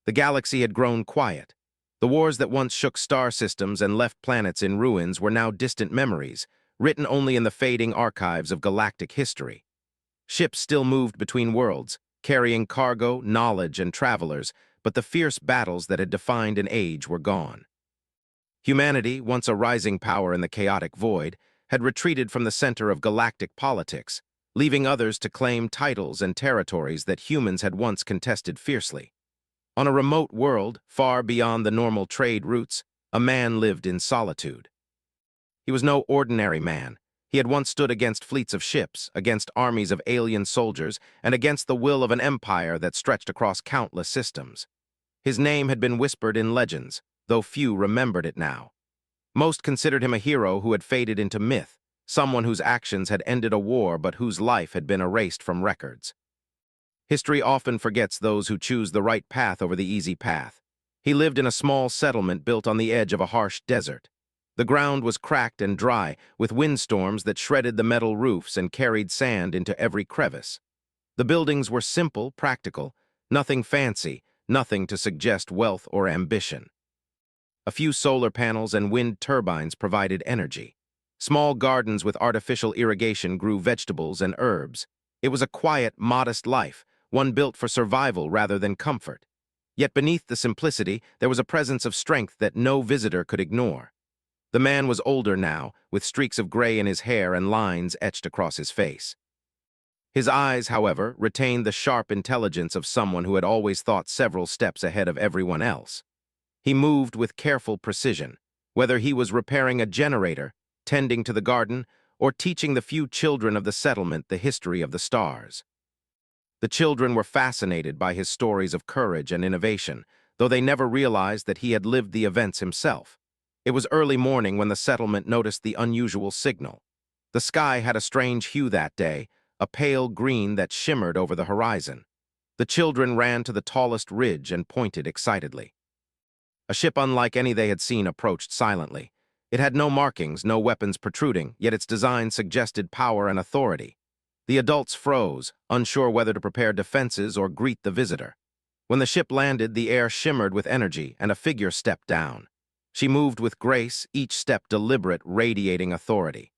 The galaxy had grown quiet. The wars that once shook star systems and left planets in ruins were now distant memories, written only in the fading archives of galactic history. Ships still moved between worlds, carrying cargo, knowledge, and travelers, but the fierce battles that had defined an age were gone. Humanity, once a rising power in the chaotic void, had retreated from the center of galactic politics, leaving others to claim titles and territories that humans had once contested fiercely. On a remote world, far beyond the normal trade routes, a man lived in solitude. He was no ordinary man. He had once stood against fleets of ships, against armies of alien soldiers, and against the will of an empire that stretched across countless systems. His name had been whispered in legends, though few remembered it now. Most considered him a hero who had faded into myth, someone whose actions had ended a war but whose life had been erased from records. History often forgets those who choose the right path over the easy path. He lived in a small settlement built on the edge of a harsh desert. The ground was cracked and dry, with windstorms that shredded the metal roofs and carried sand into every crevice. The buildings were simple, practical, nothing fancy, nothing to suggest wealth or ambition. A few solar panels and wind turbines provided energy. Small gardens with artificial irrigation grew vegetables and herbs. It was a quiet, modest life, one built for survival rather than comfort. Yet beneath the simplicity, there was a presence of strength that no visitor could ignore. The man was older now, with streaks of gray in his hair and lines etched across his face. His eyes, however, retained the sharp intelligence of someone who had always thought several steps ahead of everyone else. He moved with careful precision, whether he was repairing a generator, tending to the garden, or teaching the few children of the settlement the history of the stars. The children were fascinated by his stories of courage and innovation, though they never realized that he had lived the events himself. It was early morning when the settlement noticed the unusual signal. The sky had a strange hue that day, a pale green that shimmered over the horizon. The children ran to the tallest ridge and pointed excitedly. A ship unlike any they had seen approached silently. It had no markings, no weapons protruding, yet its design suggested power and authority. The adults froze, unsure whether to prepare defenses or greet the visitor. When the ship landed, the air shimmered with energy, and a figure stepped down. She moved with grace, each step deliberate, radiating authority.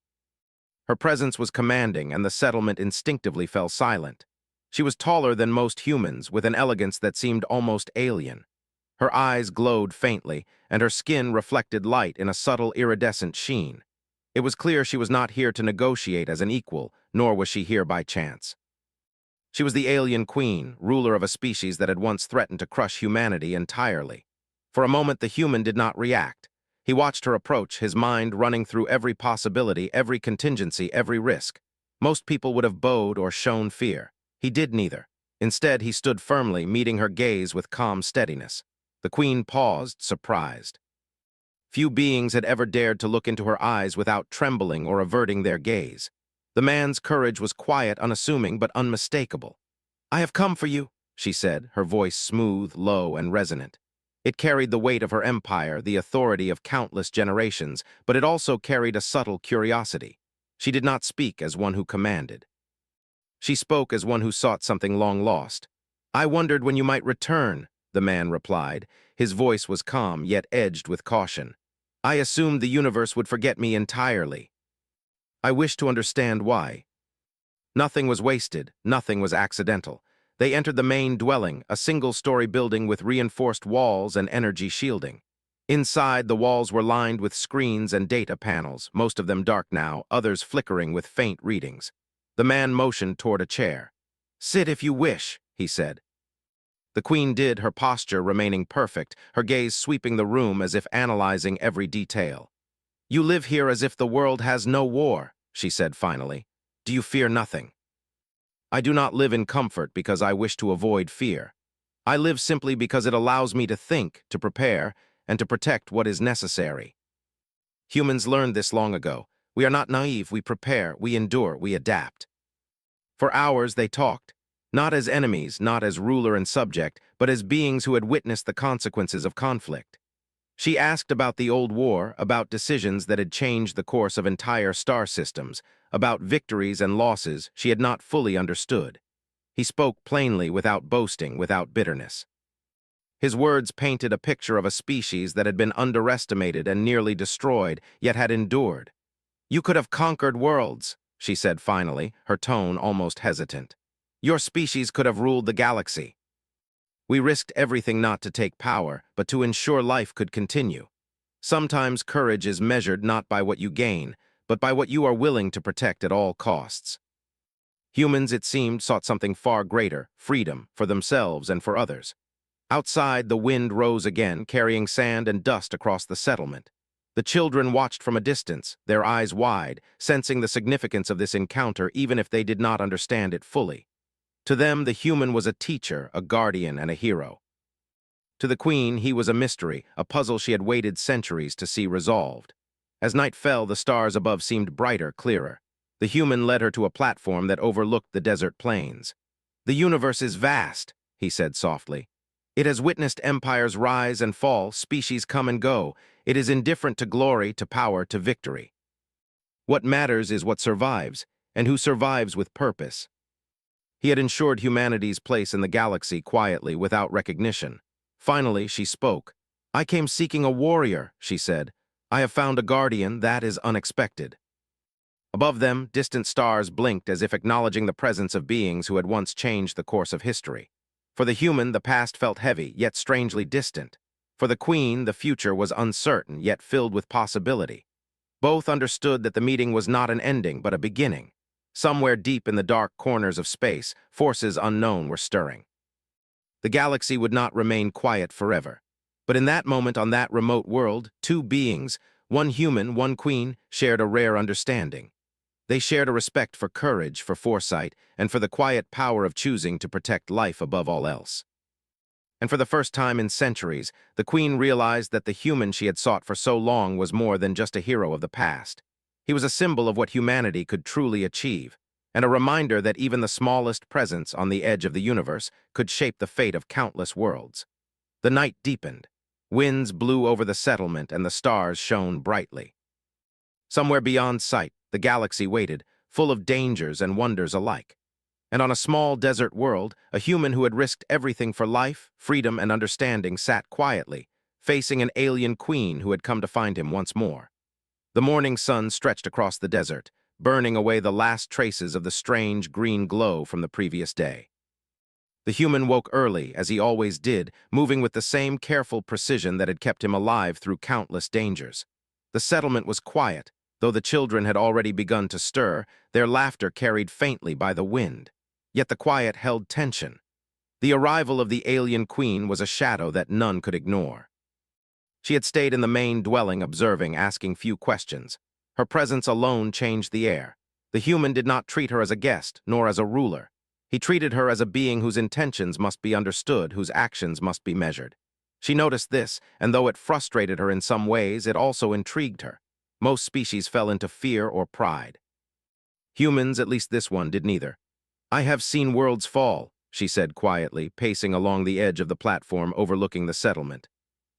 Her presence was commanding, and the settlement instinctively fell silent. She was taller than most humans, with an elegance that seemed almost alien. Her eyes glowed faintly, and her skin reflected light in a subtle iridescent sheen. It was clear she was not here to negotiate as an equal, nor was she here by chance. She was the alien queen, ruler of a species that had once threatened to crush humanity entirely. For a moment, the human did not react. He watched her approach, his mind running through every possibility, every contingency, every risk. Most people would have bowed or shown fear. He did neither. Instead, he stood firmly, meeting her gaze with calm steadiness. The queen paused, surprised. Few beings had ever dared to look into her eyes without trembling or averting their gaze. The man's courage was quiet, unassuming, but unmistakable. "I have come for you," she said, her voice smooth, low, and resonant. It carried the weight of her empire, the authority of countless generations, but it also carried a subtle curiosity. She did not speak as one who commanded. She spoke as one who sought something long lost. "I wondered when you might return," the man replied. His voice was calm, yet edged with caution. "I assumed the universe would forget me entirely. I wish to understand why." Nothing was wasted, nothing was accidental. They entered the main dwelling, a single-story building with reinforced walls and energy shielding. Inside, the walls were lined with screens and data panels, most of them dark now, others flickering with faint readings. The man motioned toward a chair. "Sit if you wish," he said. The queen did, her posture remaining perfect, her gaze sweeping the room as if analyzing every detail. "You live here as if the world has no war," she said finally. "Do you fear nothing?" "I do not live in comfort because I wish to avoid fear. I live simply because it allows me to think, to prepare, and to protect what is necessary." Humans learned this long ago. We are not naive, we prepare, we endure, we adapt. For hours they talked, not as enemies, not as ruler and subject, but as beings who had witnessed the consequences of conflict. She asked about the old war, about decisions that had changed the course of entire star systems, about victories and losses she had not fully understood. He spoke plainly, without boasting, without bitterness. His words painted a picture of a species that had been underestimated and nearly destroyed, yet had endured. "You could have conquered worlds," she said finally, her tone almost hesitant. "Your species could have ruled the galaxy. We risked everything not to take power, but to ensure life could continue. Sometimes courage is measured not by what you gain, but by what you are willing to protect at all costs." Humans, it seemed, sought something far greater, freedom, for themselves and for others. Outside, the wind rose again, carrying sand and dust across the settlement. The children watched from a distance, their eyes wide, sensing the significance of this encounter even if they did not understand it fully. To them, the human was a teacher, a guardian, and a hero. To the queen, he was a mystery, a puzzle she had waited centuries to see resolved. As night fell, the stars above seemed brighter, clearer. The human led her to a platform that overlooked the desert plains. "The universe is vast," he said softly. "It has witnessed empires rise and fall, species come and go. It is indifferent to glory, to power, to victory. What matters is what survives, and who survives with purpose." He had ensured humanity's place in the galaxy quietly, without recognition. Finally, she spoke. "I came seeking a warrior," she said. "I have found a guardian. That is unexpected." Above them, distant stars blinked as if acknowledging the presence of beings who had once changed the course of history. For the human, the past felt heavy, yet strangely distant. For the queen, the future was uncertain, yet filled with possibility. Both understood that the meeting was not an ending, but a beginning. Somewhere deep in the dark corners of space, forces unknown were stirring. The galaxy would not remain quiet forever. But in that moment on that remote world, two beings, one human, one queen, shared a rare understanding. They shared a respect for courage, for foresight, and for the quiet power of choosing to protect life above all else. And for the first time in centuries, the queen realized that the human she had sought for so long was more than just a hero of the past. He was a symbol of what humanity could truly achieve, and a reminder that even the smallest presence on the edge of the universe could shape the fate of countless worlds. The night deepened. Winds blew over the settlement and the stars shone brightly. Somewhere beyond sight, the galaxy waited, full of dangers and wonders alike. And on a small desert world, a human who had risked everything for life, freedom, and understanding sat quietly, facing an alien queen who had come to find him once more. The morning sun stretched across the desert, burning away the last traces of the strange green glow from the previous day. The human woke early, as he always did, moving with the same careful precision that had kept him alive through countless dangers. The settlement was quiet. Though the children had already begun to stir, their laughter carried faintly by the wind. Yet the quiet held tension. The arrival of the alien queen was a shadow that none could ignore. She had stayed in the main dwelling, observing, asking few questions. Her presence alone changed the air. The human did not treat her as a guest, nor as a ruler. He treated her as a being whose intentions must be understood, whose actions must be measured. She noticed this, and though it frustrated her in some ways, it also intrigued her. Most species fell into fear or pride. Humans, at least this one, did neither. "I have seen worlds fall," she said quietly, pacing along the edge of the platform overlooking the settlement.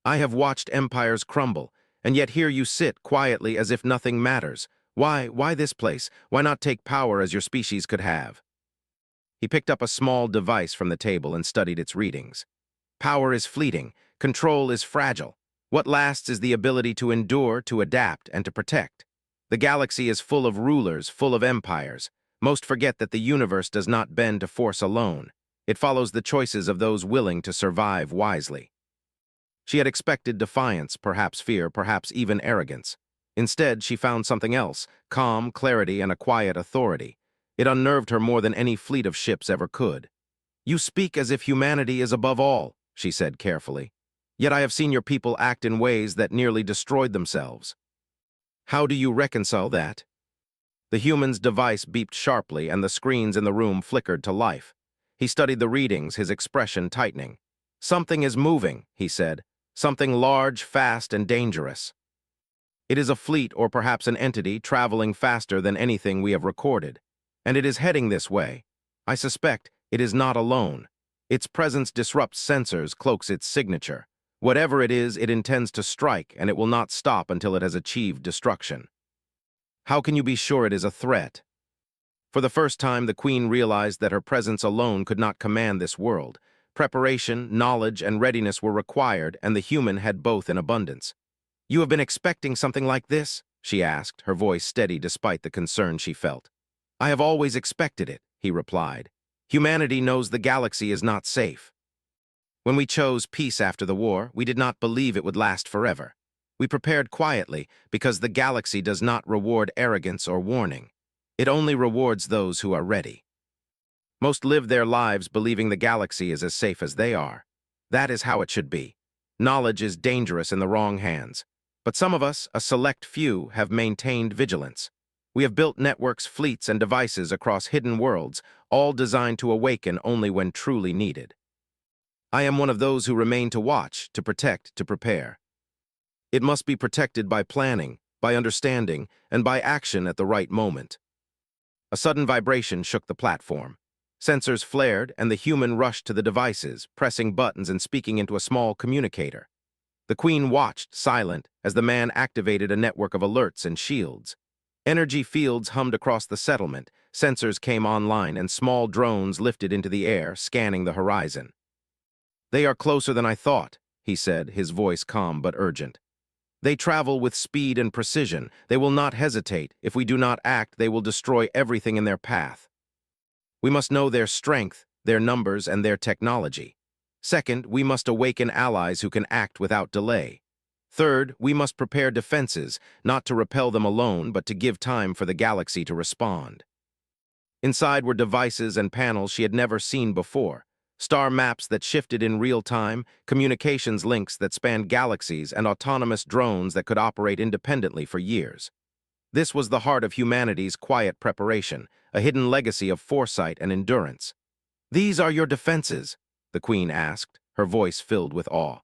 "I have watched empires crumble, and yet here you sit, quietly as if nothing matters. Why this place? Why not take power as your species could have?" He picked up a small device from the table and studied its readings. "Power is fleeting. Control is fragile. What lasts is the ability to endure, to adapt, and to protect. The galaxy is full of rulers, full of empires. Most forget that the universe does not bend to force alone. It follows the choices of those willing to survive wisely." She had expected defiance, perhaps fear, perhaps even arrogance. Instead, she found something else, calm, clarity, and a quiet authority. It unnerved her more than any fleet of ships ever could. "You speak as if humanity is above all," she said carefully. "Yet I have seen your people act in ways that nearly destroyed themselves. How do you reconcile that?" The human's device beeped sharply, and the screens in the room flickered to life. He studied the readings, his expression tightening. "Something is moving," he said. "Something large, fast, and dangerous. It is a fleet or perhaps an entity traveling faster than anything we have recorded. And it is heading this way. I suspect it is not alone. Its presence disrupts sensors, cloaks its signature. Whatever it is, it intends to strike, and it will not stop until it has achieved destruction." "How can you be sure it is a threat?" For the first time, the queen realized that her presence alone could not command this world. Preparation, knowledge, and readiness were required, and the human had both in abundance. "You have been expecting something like this?" she asked, her voice steady despite the concern she felt. "I have always expected it," he replied. "Humanity knows the galaxy is not safe. When we chose peace after the war, we did not believe it would last forever. We prepared quietly because the galaxy does not reward arrogance or warning. It only rewards those who are ready. Most live their lives believing the galaxy is as safe as they are. That is how it should be. Knowledge is dangerous in the wrong hands. But some of us, a select few, have maintained vigilance. We have built networks, fleets, and devices across hidden worlds, all designed to awaken only when truly needed. I am one of those who remain to watch, to protect, to prepare. It must be protected by planning, by understanding, and by action at the right moment." A sudden vibration shook the platform. Sensors flared, and the human rushed to the devices, pressing buttons and speaking into a small communicator. The Queen watched, silent, as the man activated a network of alerts and shields. Energy fields hummed across the settlement, sensors came online, and small drones lifted into the air, scanning the horizon. "They are closer than I thought," he said, his voice calm but urgent. "They travel with speed and precision. They will not hesitate. If we do not act, they will destroy everything in their path. We must know their strength, their numbers, and their technology. Second, we must awaken allies who can act without delay. Third, we must prepare defenses, not to repel them alone, but to give time for the galaxy to respond." Inside were devices and panels she had never seen before. Star maps that shifted in real time, communications links that spanned galaxies, and autonomous drones that could operate independently for years. This was the heart of humanity's quiet preparation, a hidden legacy of foresight and endurance. "These are your defenses?" the Queen asked, her voice filled with awe.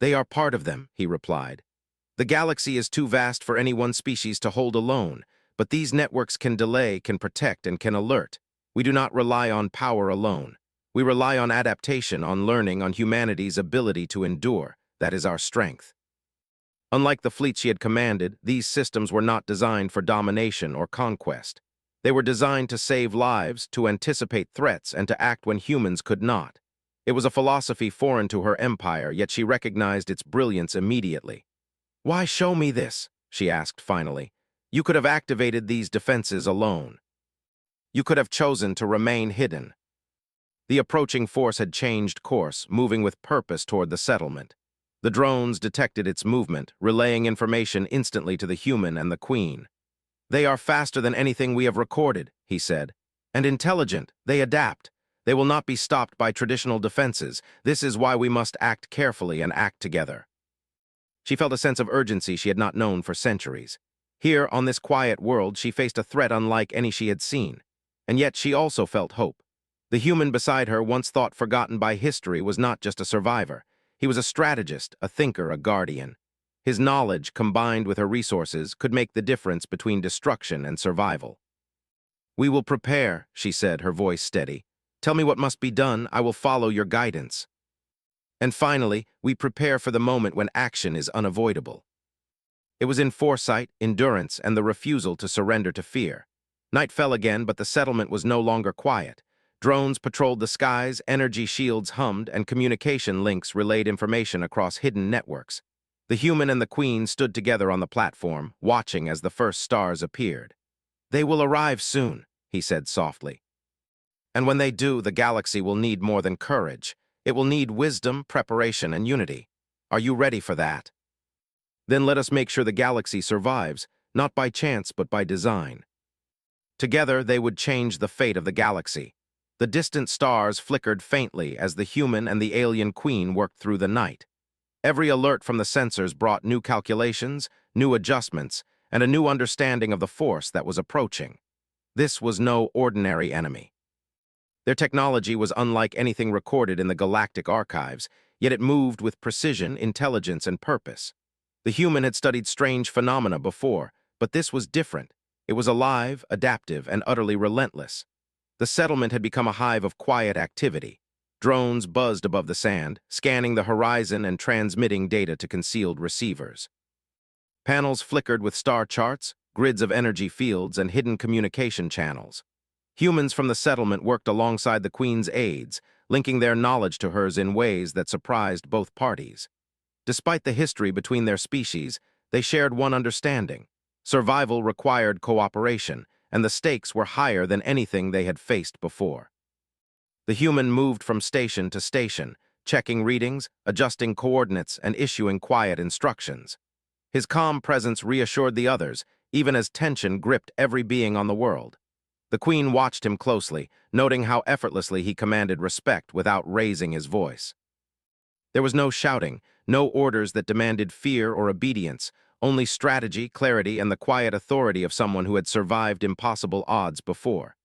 "They are part of them," he replied. "The galaxy is too vast for any one species to hold alone, but these networks can delay, can protect, and can alert. We do not rely on power alone. We rely on adaptation, on learning, on humanity's ability to endure. That is our strength." Unlike the fleet she had commanded, these systems were not designed for domination or conquest. They were designed to save lives, to anticipate threats, and to act when humans could not. It was a philosophy foreign to her empire, yet she recognized its brilliance immediately. "Why show me this?" she asked finally. "You could have activated these defenses alone. You could have chosen to remain hidden." The approaching force had changed course, moving with purpose toward the settlement. The drones detected its movement, relaying information instantly to the human and the Queen. "They are faster than anything we have recorded," he said, "and intelligent. They adapt. They will not be stopped by traditional defenses. This is why we must act carefully and act together." She felt a sense of urgency she had not known for centuries. Here, on this quiet world, she faced a threat unlike any she had seen. And yet she also felt hope. The human beside her, once thought forgotten by history, was not just a survivor. He was a strategist, a thinker, a guardian. His knowledge, combined with her resources, could make the difference between destruction and survival. "We will prepare," she said, her voice steady. "Tell me what must be done. I will follow your guidance." And finally, we prepare for the moment when action is unavoidable. It was in foresight, endurance, and the refusal to surrender to fear. Night fell again, but the settlement was no longer quiet. Drones patrolled the skies, energy shields hummed, and communication links relayed information across hidden networks. The human and the Queen stood together on the platform, watching as the first stars appeared. "They will arrive soon," he said softly. "And when they do, the galaxy will need more than courage. It will need wisdom, preparation, and unity. Are you ready for that? Then let us make sure the galaxy survives, not by chance but by design." Together, they would change the fate of the galaxy. The distant stars flickered faintly as the human and the alien Queen worked through the night. Every alert from the sensors brought new calculations, new adjustments, and a new understanding of the force that was approaching. This was no ordinary enemy. Their technology was unlike anything recorded in the galactic archives, yet it moved with precision, intelligence, and purpose. The human had studied strange phenomena before, but this was different. It was alive, adaptive, and utterly relentless. The settlement had become a hive of quiet activity. Drones buzzed above the sand, scanning the horizon and transmitting data to concealed receivers. Panels flickered with star charts, grids of energy fields, and hidden communication channels. Humans from the settlement worked alongside the Queen's aides, linking their knowledge to hers in ways that surprised both parties. Despite the history between their species, they shared one understanding. Survival required cooperation, and the stakes were higher than anything they had faced before. The human moved from station to station, checking readings, adjusting coordinates, and issuing quiet instructions. His calm presence reassured the others, even as tension gripped every being on the world. The Queen watched him closely, noting how effortlessly he commanded respect without raising his voice. There was no shouting, no orders that demanded fear or obedience, only strategy, clarity, and the quiet authority of someone who had survived impossible odds before.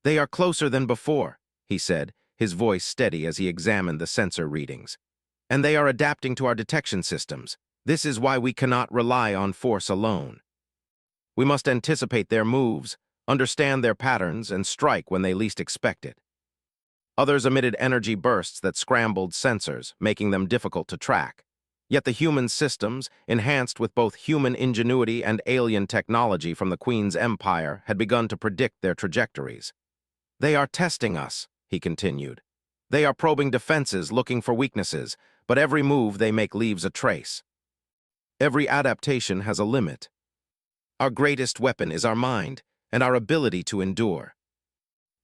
"They are closer than before," he said, his voice steady as he examined the sensor readings. "And they are adapting to our detection systems. This is why we cannot rely on force alone. We must anticipate their moves, understand their patterns, and strike when they least expect it." Others emitted energy bursts that scrambled sensors, making them difficult to track. Yet the human systems, enhanced with both human ingenuity and alien technology from the Queen's empire, had begun to predict their trajectories. "They are testing us," he continued. "They are probing defenses, looking for weaknesses, but every move they make leaves a trace. Every adaptation has a limit. Our greatest weapon is our mind and our ability to endure."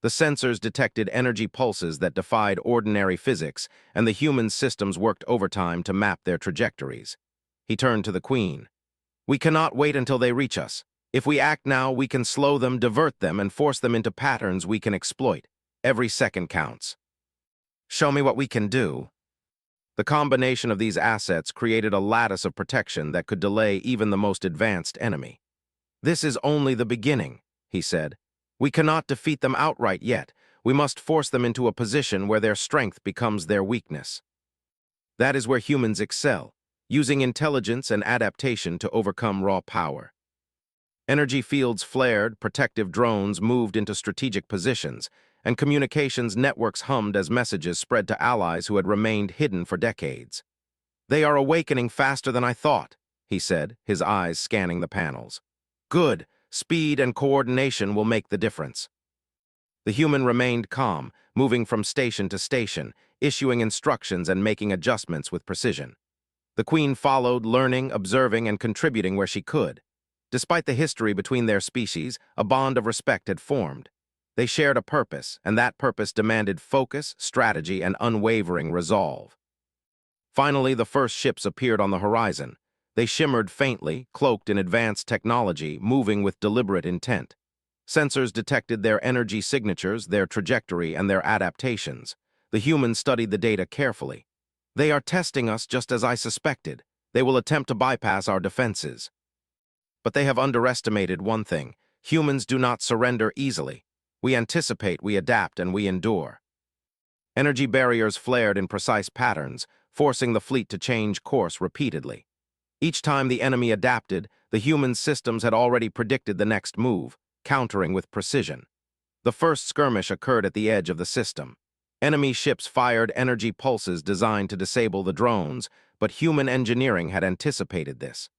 The sensors detected energy pulses that defied ordinary physics, and the human systems worked overtime to map their trajectories. He turned to the Queen. "We cannot wait until they reach us. If we act now, we can slow them, divert them, and force them into patterns we can exploit. Every second counts." "Show me what we can do." The combination of these assets created a lattice of protection that could delay even the most advanced enemy. "This is only the beginning," he said. "We cannot defeat them outright yet. We must force them into a position where their strength becomes their weakness. That is where humans excel, using intelligence and adaptation to overcome raw power." Energy fields flared, protective drones moved into strategic positions, and communications networks hummed as messages spread to allies who had remained hidden for decades. "They are awakening faster than I thought," he said, his eyes scanning the panels. "Good. Speed and coordination will make the difference." The human remained calm, moving from station to station, issuing instructions and making adjustments with precision. The Queen followed, learning, observing, and contributing where she could. Despite the history between their species, a bond of respect had formed. They shared a purpose, and that purpose demanded focus, strategy, and unwavering resolve. Finally, the first ships appeared on the horizon. They shimmered faintly, cloaked in advanced technology, moving with deliberate intent. Sensors detected their energy signatures, their trajectory, and their adaptations. The humans studied the data carefully. "They are testing us just as I suspected. They will attempt to bypass our defenses. But they have underestimated one thing. Humans do not surrender easily. We anticipate, we adapt, and we endure." Energy barriers flared in precise patterns, forcing the fleet to change course repeatedly. Each time the enemy adapted, the human systems had already predicted the next move, countering with precision. The first skirmish occurred at the edge of the system. Enemy ships fired energy pulses designed to disable the drones, but human engineering had anticipated this.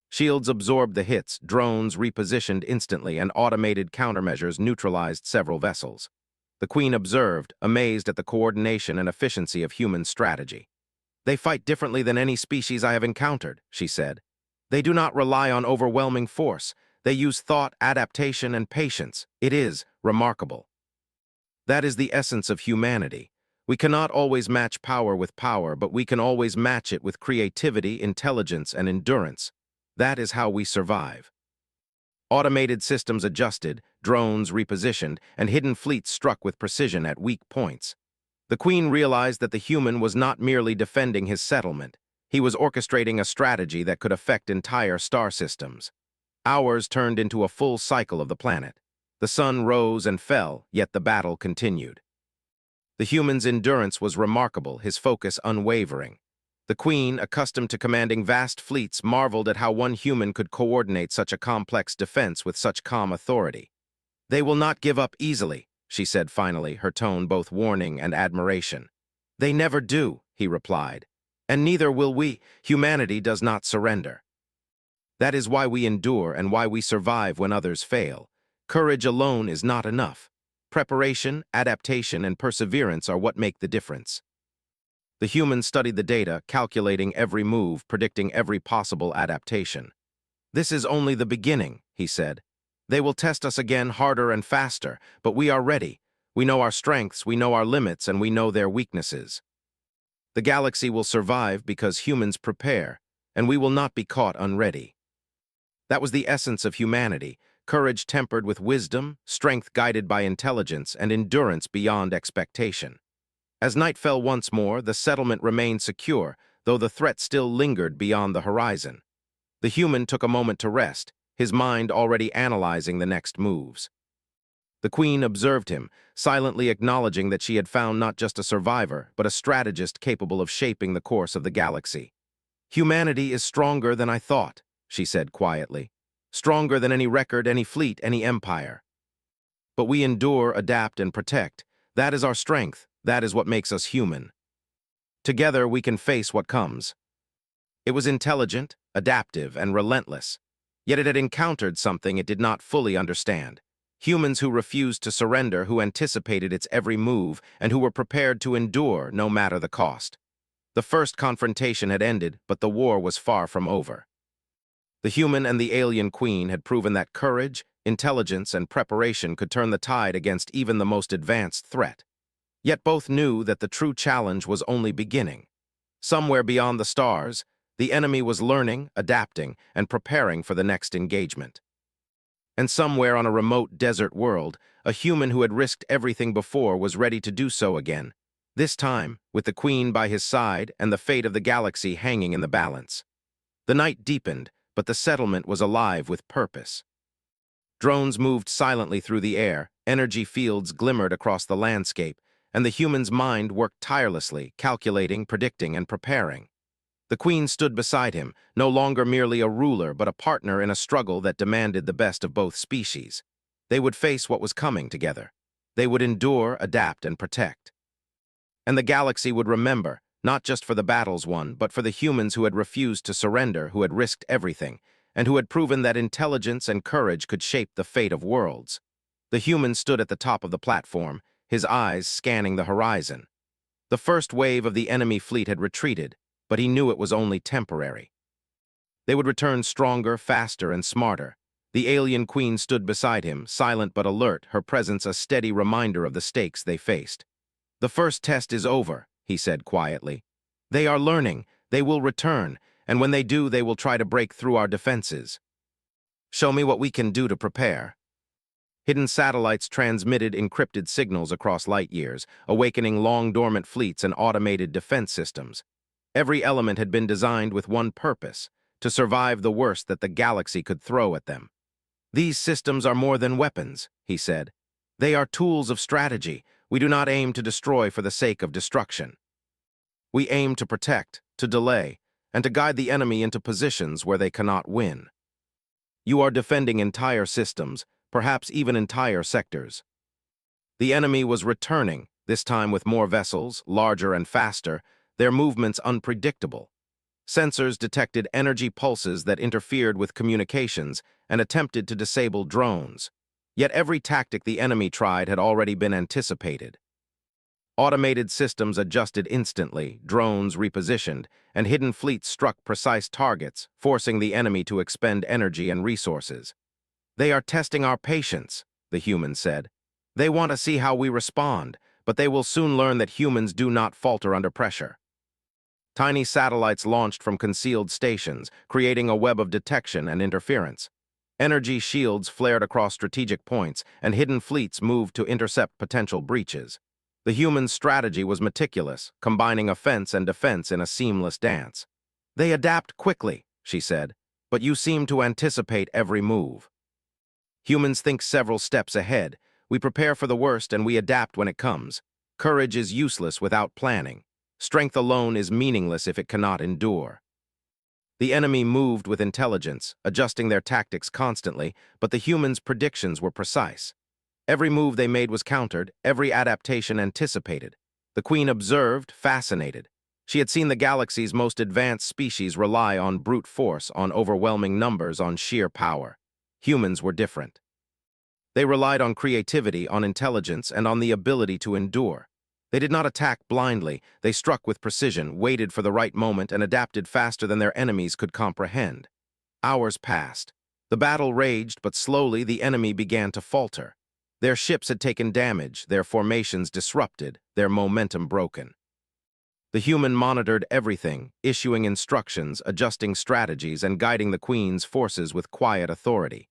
Shields absorbed the hits, drones repositioned instantly, and automated countermeasures neutralized several vessels. The Queen observed, amazed at the coordination and efficiency of human strategy. "They fight differently than any species I have encountered," she said. "They do not rely on overwhelming force. They use thought, adaptation, and patience. It is remarkable." That is the essence of humanity. We cannot always match power with power, but we can always match it with creativity, intelligence, and endurance. That is how we survive. Automated systems adjusted, drones repositioned, and hidden fleets struck with precision at weak points. The Queen realized that the human was not merely defending his settlement. He was orchestrating a strategy that could affect entire star systems. Hours turned into a full cycle of the planet. The sun rose and fell, yet the battle continued. The human's endurance was remarkable, his focus unwavering. The Queen, accustomed to commanding vast fleets, marveled at how one human could coordinate such a complex defense with such calm authority. "They will not give up easily," she said finally, her tone both warning and admiration. "They never do," he replied. "And neither will we. Humanity does not surrender. That is why we endure and why we survive when others fail. Courage alone is not enough. Preparation, adaptation, and perseverance are what make the difference. The humans studied the data, calculating every move, predicting every possible adaptation. "This is only the beginning," he said. "They will test us again harder and faster, but we are ready. We know our strengths, we know our limits, and we know their weaknesses. The galaxy will survive because humans prepare, and we will not be caught unready." That was the essence of humanity: courage tempered with wisdom, strength guided by intelligence, and endurance beyond expectation. As night fell once more, the settlement remained secure, though the threat still lingered beyond the horizon. The human took a moment to rest, his mind already analyzing the next moves. The Queen observed him, silently acknowledging that she had found not just a survivor, but a strategist capable of shaping the course of the galaxy. "Humanity is stronger than I thought," she said quietly. "Stronger than any record, any fleet, any empire. But we endure, adapt, and protect. That is our strength. That is what makes us human. Together we can face what comes." It was intelligent, adaptive, and relentless. Yet it had encountered something it did not fully understand. Humans who refused to surrender, who anticipated its every move, and who were prepared to endure no matter the cost. The first confrontation had ended, but the war was far from over. The human and the alien queen had proven that courage, intelligence, and preparation could turn the tide against even the most advanced threat. Yet both knew that the true challenge was only beginning. Somewhere beyond the stars, the enemy was learning, adapting, and preparing for the next engagement. And somewhere on a remote desert world, a human who had risked everything before was ready to do so again, this time with the Queen by his side and the fate of the galaxy hanging in the balance. The night deepened, but the settlement was alive with purpose. Drones moved silently through the air, energy fields glimmered across the landscape, and the human's mind worked tirelessly, calculating, predicting, and preparing. The Queen stood beside him, no longer merely a ruler but a partner in a struggle that demanded the best of both species. They would face what was coming together. They would endure, adapt, and protect. And the galaxy would remember, not just for the battles won, but for the humans who had refused to surrender, who had risked everything, and who had proven that intelligence and courage could shape the fate of worlds. The human stood at the top of the platform, his eyes scanning the horizon. The first wave of the enemy fleet had retreated, but he knew it was only temporary. They would return stronger, faster, and smarter. The alien queen stood beside him, silent but alert, her presence a steady reminder of the stakes they faced. "The first test is over," he said quietly. "They are learning, they will return, and when they do, they will try to break through our defenses. Show me what we can do to prepare." Hidden satellites transmitted encrypted signals across light years, awakening long-dormant fleets and automated defense systems. Every element had been designed with one purpose: to survive the worst that the galaxy could throw at them. "These systems are more than weapons," he said. "They are tools of strategy. We do not aim to destroy for the sake of destruction. We aim to protect, to delay, and to guide the enemy into positions where they cannot win. You are defending entire systems, perhaps even entire sectors." The enemy was returning, this time with more vessels, larger and faster, their movements unpredictable. Sensors detected energy pulses that interfered with communications and attempted to disable drones. Yet every tactic the enemy tried had already been anticipated. Automated systems adjusted instantly, drones repositioned, and hidden fleets struck precise targets, forcing the enemy to expend energy and resources. "They are testing our patience," the human said. "They want to see how we respond, but they will soon learn that humans do not falter under pressure." Tiny satellites launched from concealed stations, creating a web of detection and interference. Energy shields flared across strategic points, and hidden fleets moved to intercept potential breaches. The human strategy was meticulous, combining offense and defense in a seamless dance. "They adapt quickly," she said, "but you seem to anticipate every move." Humans think several steps ahead. We prepare for the worst and we adapt when it comes. Courage is useless without planning. Strength alone is meaningless if it cannot endure. The enemy moved with intelligence, adjusting their tactics constantly, but the humans' predictions were precise. Every move they made was countered, every adaptation anticipated. The Queen observed, fascinated. She had seen the galaxy's most advanced species rely on brute force, on overwhelming numbers, on sheer power. Humans were different. They relied on creativity, on intelligence, and on the ability to endure. They did not attack blindly. They struck with precision, waited for the right moment, and adapted faster than their enemies could comprehend. Hours passed. The battle raged, but slowly the enemy began to falter. Their ships had taken damage, their formations disrupted, their momentum broken. The human monitored everything, issuing instructions, adjusting strategies, and guiding the Queen's forces with quiet authority.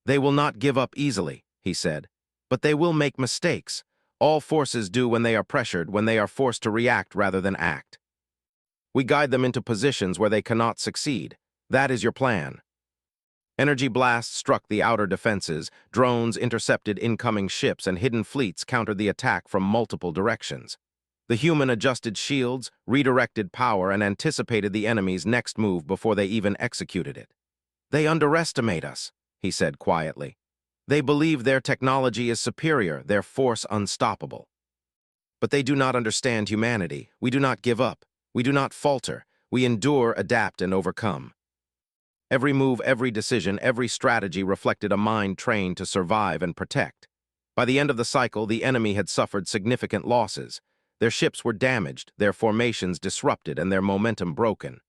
"They will not give up easily," he said, "but they will make mistakes. All forces do when they are pressured, when they are forced to react rather than act. We guide them into positions where they cannot succeed. That is your plan." Energy blasts struck the outer defenses, drones intercepted incoming ships, and hidden fleets countered the attack from multiple directions. The human adjusted shields, redirected power, and anticipated the enemy's next move before they even executed it. "They underestimate us," he said quietly. "They believe their technology is superior, their force unstoppable. But they do not understand humanity. We do not give up. We do not falter. We endure, adapt, and overcome." Every move, every decision, every strategy reflected a mind trained to survive and protect. By the end of the cycle, the enemy had suffered significant losses. Their ships were damaged, their formations disrupted, and their momentum broken.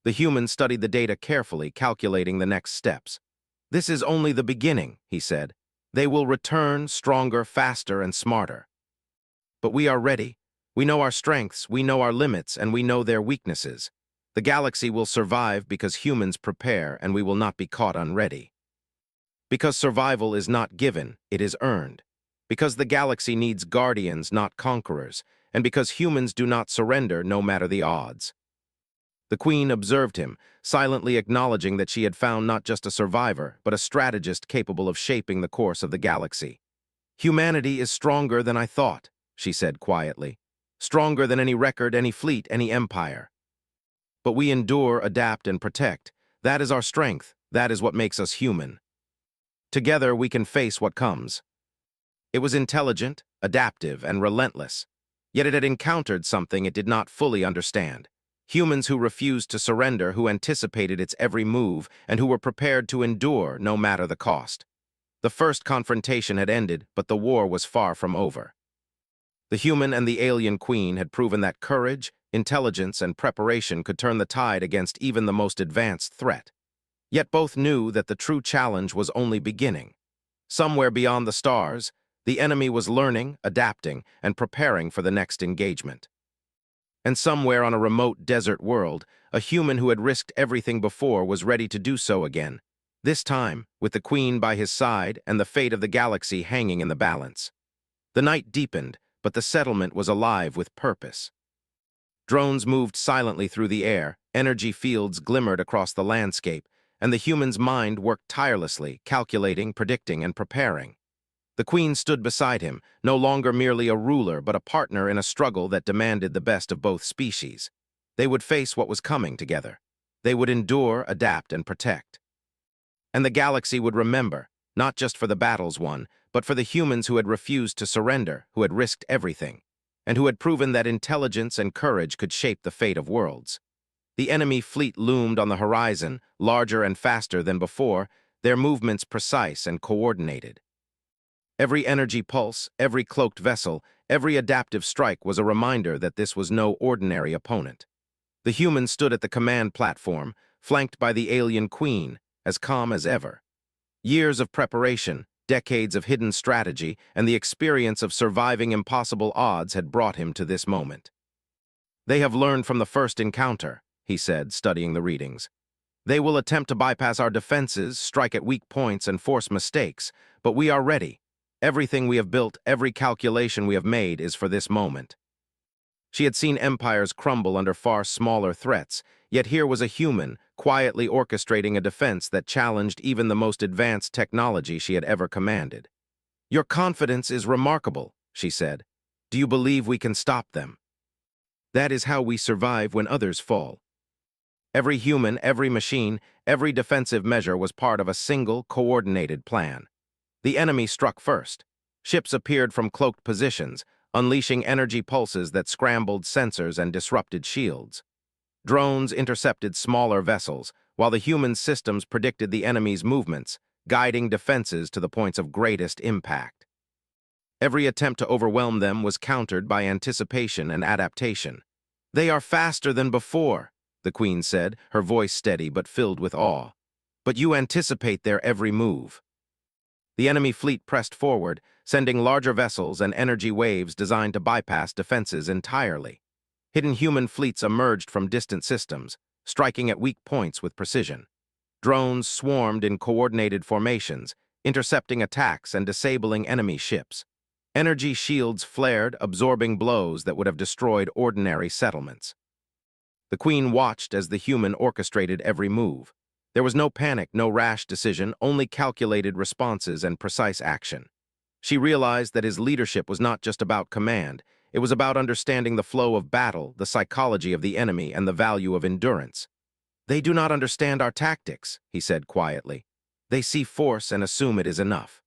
The humans studied the data carefully, calculating the next steps. "This is only the beginning," he said. "They will return stronger, faster, and smarter. But we are ready. We know our strengths, we know our limits, and we know their weaknesses. The galaxy will survive because humans prepare, and we will not be caught unready. Because survival is not given, it is earned. Because the galaxy needs guardians, not conquerors, and because humans do not surrender no matter the odds." The Queen observed him, silently acknowledging that she had found not just a survivor, but a strategist capable of shaping the course of the galaxy. "Humanity is stronger than I thought," she said quietly. "Stronger than any record, any fleet, any empire. But we endure, adapt, and protect. That is our strength. That is what makes us human. Together we can face what comes." It was intelligent, adaptive, and relentless. Yet it had encountered something it did not fully understand. Humans who refused to surrender, who anticipated its every move, and who were prepared to endure no matter the cost. The first confrontation had ended, but the war was far from over. The human and the alien queen had proven that courage, intelligence, and preparation could turn the tide against even the most advanced threat. Yet both knew that the true challenge was only beginning. Somewhere beyond the stars, the enemy was learning, adapting, and preparing for the next engagement. And somewhere on a remote desert world, a human who had risked everything before was ready to do so again, this time with the Queen by his side and the fate of the galaxy hanging in the balance. The night deepened, but the settlement was alive with purpose. Drones moved silently through the air, energy fields glimmered across the landscape, and the human's mind worked tirelessly, calculating, predicting, and preparing. The Queen stood beside him, no longer merely a ruler but a partner in a struggle that demanded the best of both species. They would face what was coming together. They would endure, adapt, and protect. And the galaxy would remember, not just for the battles won, but for the humans who had refused to surrender, who had risked everything, and who had proven that intelligence and courage could shape the fate of worlds. The enemy fleet loomed on the horizon, larger and faster than before, their movements precise and coordinated. Every energy pulse, every cloaked vessel, every adaptive strike was a reminder that this was no ordinary opponent. The humans stood at the command platform, flanked by the alien queen, as calm as ever. Years of preparation, decades of hidden strategy, and the experience of surviving impossible odds had brought him to this moment. "They have learned from the first encounter," he said, studying the readings. "They will attempt to bypass our defenses, strike at weak points, and force mistakes, but we are ready. Everything we have built, every calculation we have made is for this moment." She had seen empires crumble under far smaller threats, yet here was a human, quietly orchestrating a defense that challenged even the most advanced technology she had ever commanded. "Your confidence is remarkable," she said. "Do you believe we can stop them?" "That is how we survive when others fall." Every human, every machine, every defensive measure was part of a single, coordinated plan. The enemy struck first. Ships appeared from cloaked positions, unleashing energy pulses that scrambled sensors and disrupted shields. Drones intercepted smaller vessels, while the human systems predicted the enemy's movements, guiding defenses to the points of greatest impact. Every attempt to overwhelm them was countered by anticipation and adaptation. "They are faster than before," the queen said, her voice steady but filled with awe. "But you anticipate their every move." The enemy fleet pressed forward, sending larger vessels and energy waves designed to bypass defenses entirely. Hidden human fleets emerged from distant systems, striking at weak points with precision. Drones swarmed in coordinated formations, intercepting attacks and disabling enemy ships. Energy shields flared, absorbing blows that would have destroyed ordinary settlements. The queen watched as the human orchestrated every move. There was no panic, no rash decision, only calculated responses and precise action. She realized that his leadership was not just about command, it was about understanding the flow of battle, the psychology of the enemy, and the value of endurance. "They do not understand our tactics," he said quietly. "They see force and assume it is enough.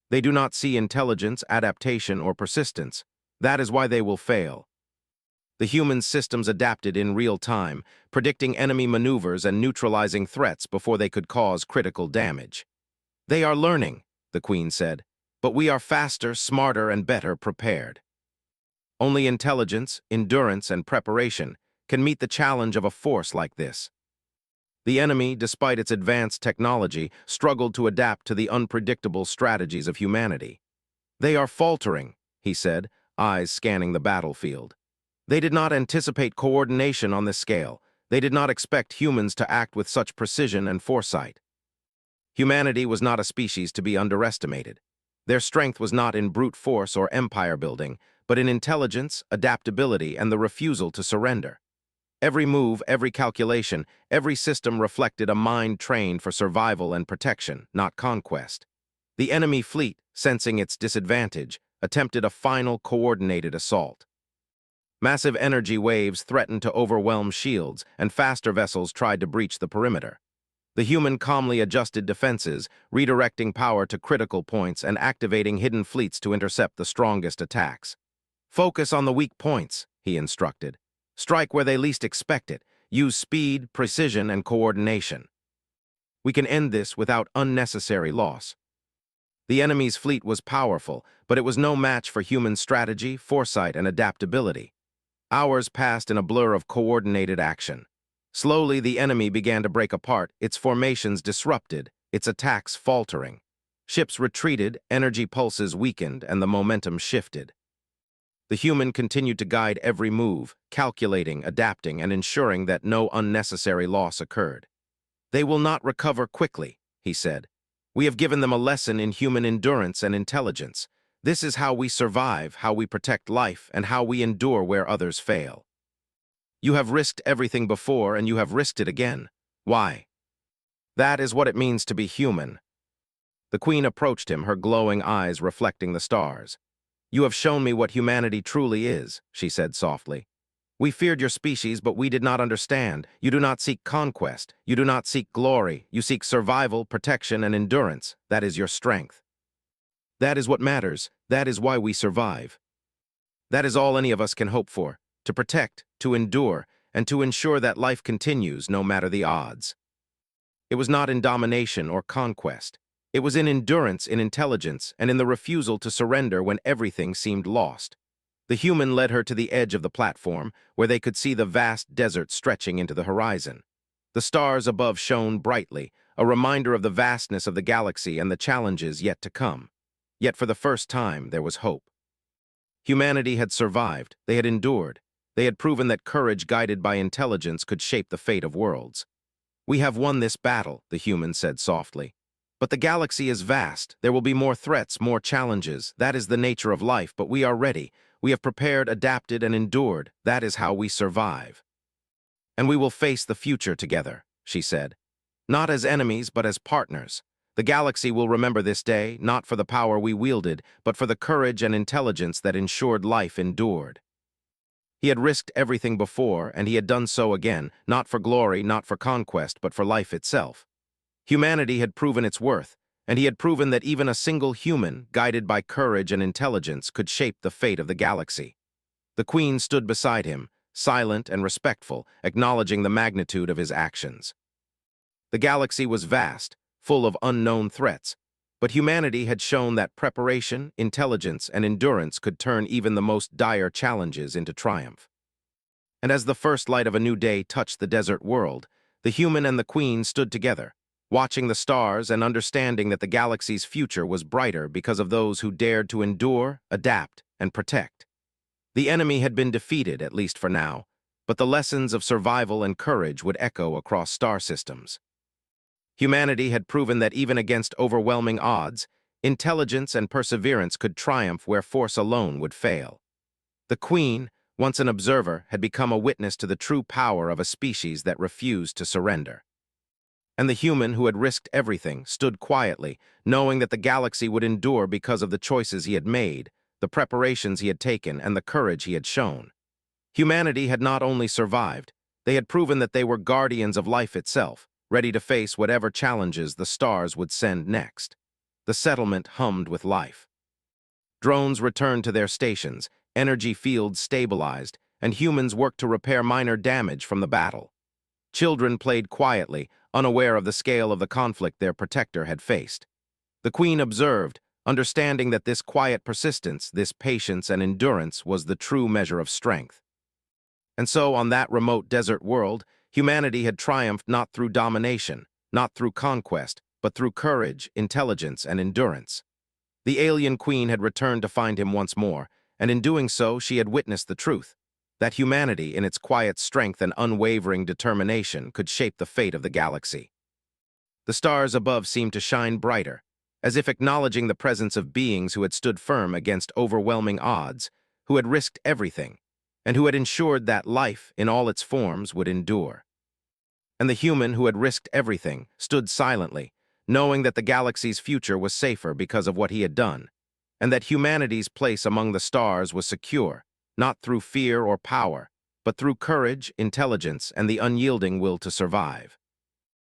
They do not see intelligence, adaptation, or persistence. That is why they will fail." The human systems adapted in real time, predicting enemy maneuvers and neutralizing threats before they could cause critical damage. "They are learning," the queen said, "but we are faster, smarter, and better prepared." Only intelligence, endurance, and preparation can meet the challenge of a force like this. The enemy, despite its advanced technology, struggled to adapt to the unpredictable strategies of humanity. "They are faltering," he said, eyes scanning the battlefield. They did not anticipate coordination on this scale. They did not expect humans to act with such precision and foresight. Humanity was not a species to be underestimated. Their strength was not in brute force or empire building, but in intelligence, adaptability, and the refusal to surrender. Every move, every calculation, every system reflected a mind trained for survival and protection, not conquest. The enemy fleet, sensing its disadvantage, attempted a final coordinated assault. Massive energy waves threatened to overwhelm shields, and faster vessels tried to breach the perimeter. The human calmly adjusted defenses, redirecting power to critical points and activating hidden fleets to intercept the strongest attacks. "Focus on the weak points," he instructed. "Strike where they least expect it. Use speed, precision, and coordination. We can end this without unnecessary loss." The enemy's fleet was powerful, but it was no match for human strategy, foresight, and adaptability. Hours passed in a blur of coordinated action. Slowly, the enemy began to break apart, its formations disrupted, its attacks faltering. Ships retreated, energy pulses weakened, and the momentum shifted. The human continued to guide every move, calculating, adapting, and ensuring that no unnecessary loss occurred. "They will not recover quickly," he said. "We have given them a lesson in human endurance and intelligence. This is how we survive, how we protect life, and how we endure where others fail. You have risked everything before, and you have risked it again. Why? That is what it means to be human." The queen approached him, her glowing eyes reflecting the stars. "You have shown me what humanity truly is," she said softly. "We feared your species, but we did not understand. You do not seek conquest. You do not seek glory. You seek survival, protection, and endurance. That is your strength. That is what matters. That is why we survive. That is all any of us can hope for, to protect, to endure, and to ensure that life continues no matter the odds." It was not in domination or conquest. It was in endurance, in intelligence, and in the refusal to surrender when everything seemed lost. The human led her to the edge of the platform, where they could see the vast desert stretching into the horizon. The stars above shone brightly, a reminder of the vastness of the galaxy and the challenges yet to come. Yet for the first time, there was hope. Humanity had survived, they had endured, they had proven that courage guided by intelligence could shape the fate of worlds. "We have won this battle," the human said softly. "But the galaxy is vast, there will be more threats, more challenges. That is the nature of life, but we are ready. We have prepared, adapted, and endured. That is how we survive. And we will face the future together," she said. "Not as enemies, but as partners. The galaxy will remember this day, not for the power we wielded, but for the courage and intelligence that ensured life endured." He had risked everything before, and he had done so again, not for glory, not for conquest, but for life itself. Humanity had proven its worth, and he had proven that even a single human, guided by courage and intelligence, could shape the fate of the galaxy. The queen stood beside him, silent and respectful, acknowledging the magnitude of his actions. The galaxy was vast, full of unknown threats, but humanity had shown that preparation, intelligence, and endurance could turn even the most dire challenges into triumph. And as the first light of a new day touched the desert world, the human and the queen stood together, watching the stars and understanding that the galaxy's future was brighter because of those who dared to endure, adapt, and protect. The enemy had been defeated, at least for now, but the lessons of survival and courage would echo across star systems. Humanity had proven that even against overwhelming odds, intelligence and perseverance could triumph where force alone would fail. The Queen, once an observer, had become a witness to the true power of a species that refused to surrender. And the human who had risked everything stood quietly, knowing that the galaxy would endure because of the choices he had made, the preparations he had taken, and the courage he had shown. Humanity had not only survived, they had proven that they were guardians of life itself, ready to face whatever challenges the stars would send next. The settlement hummed with life. Drones returned to their stations, energy fields stabilized, and humans worked to repair minor damage from the battle. Children played quietly, unaware of the scale of the conflict their protector had faced. The Queen observed, understanding that this quiet persistence, this patience and endurance was the true measure of strength. And so, on that remote desert world, humanity had triumphed not through domination, not through conquest, but through courage, intelligence, and endurance. The alien queen had returned to find him once more, and in doing so she had witnessed the truth, that humanity, in its quiet strength and unwavering determination, could shape the fate of the galaxy. The stars above seemed to shine brighter, as if acknowledging the presence of beings who had stood firm against overwhelming odds, who had risked everything, and who had ensured that life, in all its forms, would endure. And the human who had risked everything stood silently, knowing that the galaxy's future was safer because of what he had done, and that humanity's place among the stars was secure, not through fear or power, but through courage, intelligence, and the unyielding will to survive.